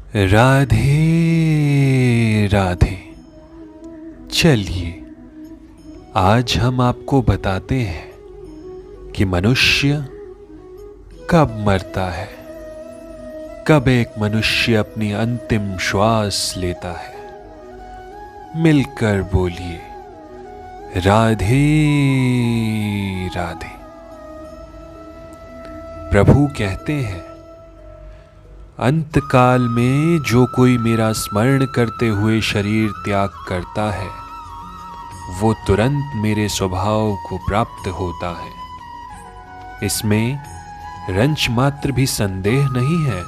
राधे राधे। चलिए आज हम आपको बताते हैं कि मनुष्य कब मरता है, कब एक मनुष्य अपनी अंतिम श्वास लेता है। मिलकर बोलिए राधे राधे। प्रभु कहते हैं, अंतकाल में जो कोई मेरा स्मरण करते हुए शरीर त्याग करता है वो तुरंत मेरे स्वभाव को प्राप्त होता है। इसमें रंच मात्र भी संदेह नहीं है।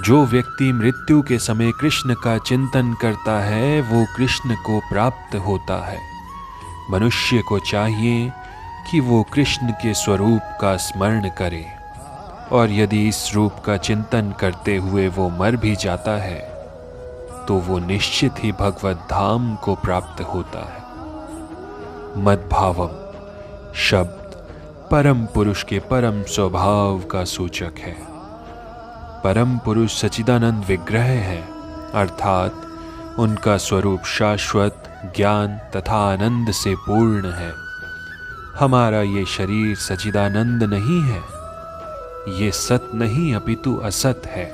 जो व्यक्ति मृत्यु के समय कृष्ण का चिंतन करता है वो कृष्ण को प्राप्त होता है। मनुष्य को चाहिए कि वो कृष्ण के स्वरूप का स्मरण करे, और यदि इस रूप का चिंतन करते हुए वो मर भी जाता है तो वो निश्चित ही भगवत धाम को प्राप्त होता है। मद्भावम शब्द परम पुरुष के परम स्वभाव का सूचक है। परम पुरुष सच्चिदानंद विग्रह है, अर्थात उनका स्वरूप शाश्वत ज्ञान तथा आनंद से पूर्ण है। हमारा ये शरीर सच्चिदानंद नहीं है, ये सत नहीं अपितु असत है।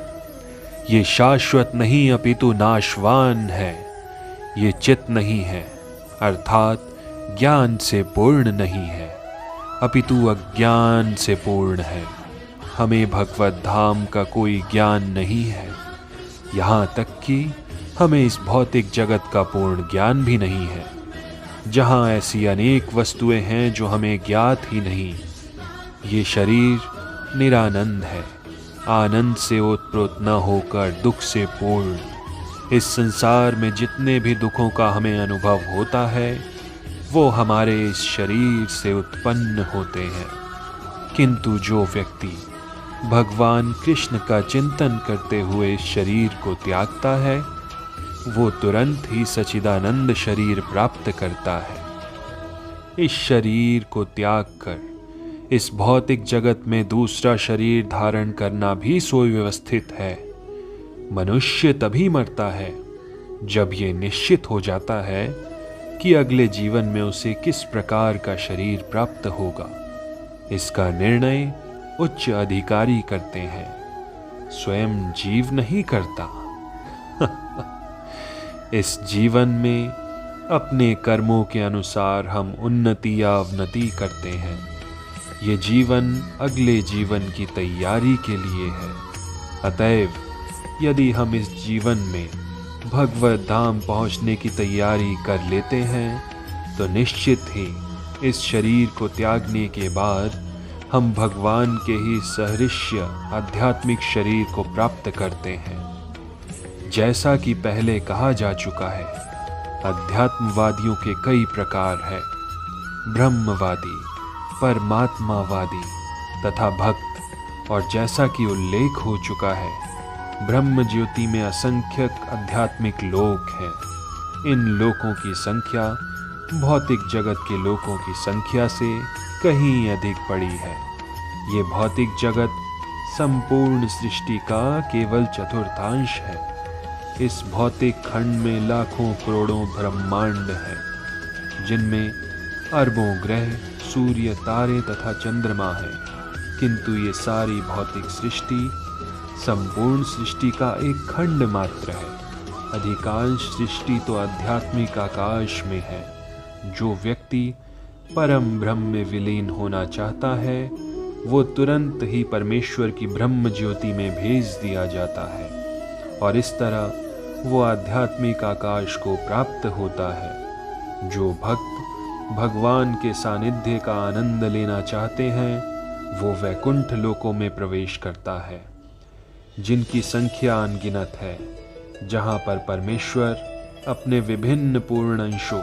ये शाश्वत नहीं अपितु नाशवान है। ये चित नहीं है, अर्थात ज्ञान से पूर्ण नहीं है, अपितु अज्ञान से पूर्ण है। हमें भगवत धाम का कोई ज्ञान नहीं है। यहाँ तक कि हमें इस भौतिक जगत का पूर्ण ज्ञान भी नहीं है, जहाँ ऐसी अनेक वस्तुएं हैं जो हमें ज्ञात ही नहीं। ये शरीर निरानंद है, आनंद से ओतप्रोत न होकर दुख से पूर्ण। इस संसार में जितने भी दुखों का हमें अनुभव होता है वो हमारे इस शरीर से उत्पन्न होते हैं। किंतु जो व्यक्ति भगवान कृष्ण का चिंतन करते हुए इस शरीर को त्यागता है वो तुरंत ही सच्चिदानंद शरीर प्राप्त करता है। इस शरीर को त्याग कर इस भौतिक जगत में दूसरा शरीर धारण करना भी सुव्यवस्थित है। मनुष्य तभी मरता है जब ये निश्चित हो जाता है कि अगले जीवन में उसे किस प्रकार का शरीर प्राप्त होगा। इसका निर्णय उच्च अधिकारी करते हैं, स्वयं जीव नहीं करता। इस जीवन में अपने कर्मों के अनुसार हम उन्नति या अवनति करते हैं। ये जीवन अगले जीवन की तैयारी के लिए है। अतएव यदि हम इस जीवन में भगवत धाम पहुंचने की तैयारी कर लेते हैं तो निश्चित ही इस शरीर को त्यागने के बाद हम भगवान के ही सहृष्य आध्यात्मिक शरीर को प्राप्त करते हैं। जैसा कि पहले कहा जा चुका है, अध्यात्मवादियों के कई प्रकार हैं, ब्रह्मवादी, परमात्मावादी तथा भक्त। और जैसा कि उल्लेख हो चुका है, ब्रह्म ज्योति में असंख्यक आध्यात्मिक लोक हैं। इन लोकों की संख्या भौतिक जगत के लोकों की संख्या से कहीं अधिक बड़ी है। ये भौतिक जगत संपूर्ण सृष्टि का केवल चतुर्थांश है। इस भौतिक खंड में लाखों करोड़ों ब्रह्मांड हैं, जिनमें अरबों ग्रह, सूर्य, तारे तथा चंद्रमा है। किंतु ये सारी भौतिक सृष्टि संपूर्ण सृष्टि का एक खंड मात्र है। अधिकांश सृष्टि तो आध्यात्मिक आकाश में है। जो व्यक्ति परम ब्रह्म में विलीन होना चाहता है वो तुरंत ही परमेश्वर की ब्रह्म ज्योति में भेज दिया जाता है, और इस तरह वो आध्यात्मिक आकाश को प्राप्त होता है। जो भक्त भगवान के सानिध्य का आनंद लेना चाहते हैं वो वैकुंठ लोकों में प्रवेश करता है, जिनकी संख्या अनगिनत है, जहाँ पर परमेश्वर अपने विभिन्न पूर्ण अंशों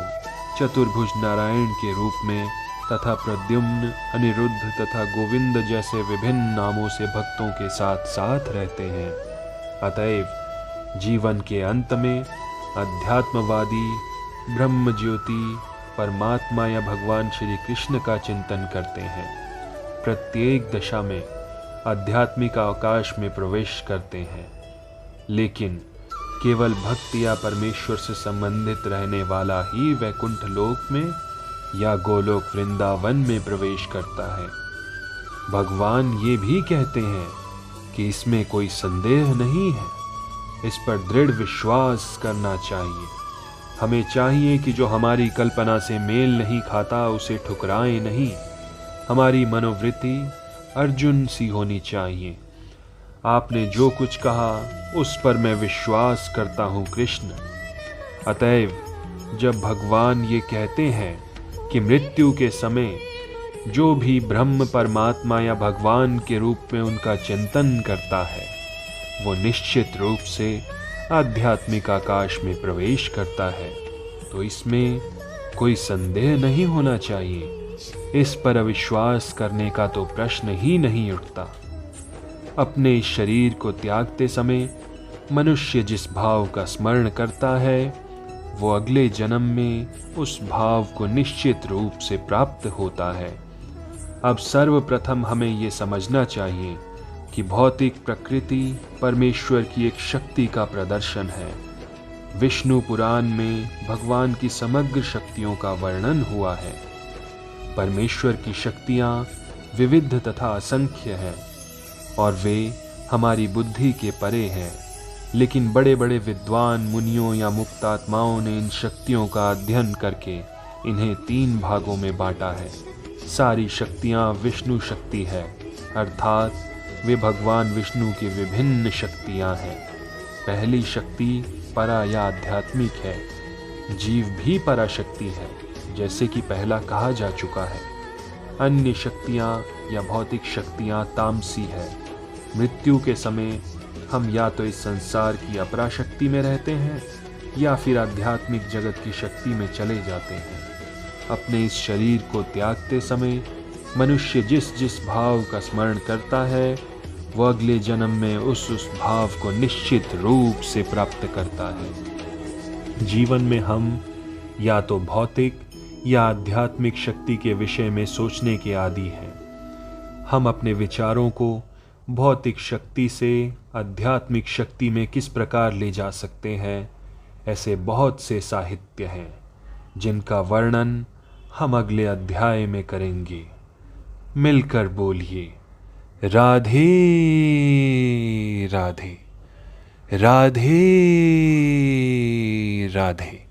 चतुर्भुज नारायण के रूप में तथा प्रद्युम्न, अनिरुद्ध तथा गोविंद जैसे विभिन्न नामों से भक्तों के साथ साथ रहते हैं। अतएव जीवन के अंत में अध्यात्मवादी ब्रह्म ज्योति, परमात्मा या भगवान श्री कृष्ण का चिंतन करते हैं। प्रत्येक दशा में आध्यात्मिक आकाश में प्रवेश करते हैं। लेकिन केवल भक्ति या परमेश्वर से संबंधित रहने वाला ही वैकुंठ लोक में या गोलोक वृंदावन में प्रवेश करता है। भगवान ये भी कहते हैं कि इसमें कोई संदेह नहीं है, इस पर दृढ़ विश्वास करना चाहिए। हमें चाहिए कि जो हमारी कल्पना से मेल नहीं खाता उसे ठुकराएं नहीं। हमारी मनोवृत्ति अर्जुन सी होनी चाहिए। आपने जो कुछ कहा उस पर मैं विश्वास करता हूँ कृष्ण। अतएव जब भगवान ये कहते हैं कि मृत्यु के समय जो भी ब्रह्म परमात्मा या भगवान के रूप में उनका चिंतन करता है वो निश्चित रूप से आध्यात्मिक आकाश में प्रवेश करता है, तो इसमें कोई संदेह नहीं होना चाहिए। इस पर अविश्वास करने का तो प्रश्न ही नहीं उठता। अपने इस शरीर को त्यागते समय मनुष्य जिस भाव का स्मरण करता है वो अगले जन्म में उस भाव को निश्चित रूप से प्राप्त होता है। अब सर्वप्रथम हमें ये समझना चाहिए कि भौतिक प्रकृति परमेश्वर की एक शक्ति का प्रदर्शन है। विष्णु पुराण में भगवान की समग्र शक्तियों का वर्णन हुआ है। परमेश्वर की शक्तियाँ विविध तथा असंख्य हैं और वे हमारी बुद्धि के परे हैं, लेकिन बड़े बड़े विद्वान मुनियों या मुक्तात्माओं ने इन शक्तियों का अध्ययन करके इन्हें 3 भागों में बांटा है। सारी शक्तियाँ विष्णु शक्ति है, अर्थात वे भगवान विष्णु की विभिन्न शक्तियाँ हैं। पहली शक्ति परा या आध्यात्मिक है। जीव भी पराशक्ति है, जैसे कि पहला कहा जा चुका है। अन्य शक्तियाँ या भौतिक शक्तियाँ तामसी है। मृत्यु के समय हम या तो इस संसार की अपराशक्ति में रहते हैं या फिर आध्यात्मिक जगत की शक्ति में चले जाते हैं। अपने इस शरीर को त्यागते समय मनुष्य जिस जिस भाव का स्मरण करता है वह अगले जन्म में उस भाव को निश्चित रूप से प्राप्त करता है। जीवन में हम या तो भौतिक या आध्यात्मिक शक्ति के विषय में सोचने के आदी हैं। हम अपने विचारों को भौतिक शक्ति से आध्यात्मिक शक्ति में किस प्रकार ले जा सकते हैं, ऐसे बहुत से साहित्य हैं जिनका वर्णन हम अगले अध्याय में करेंगे। मिलकर बोलिए राधे राधे, राधे राधे।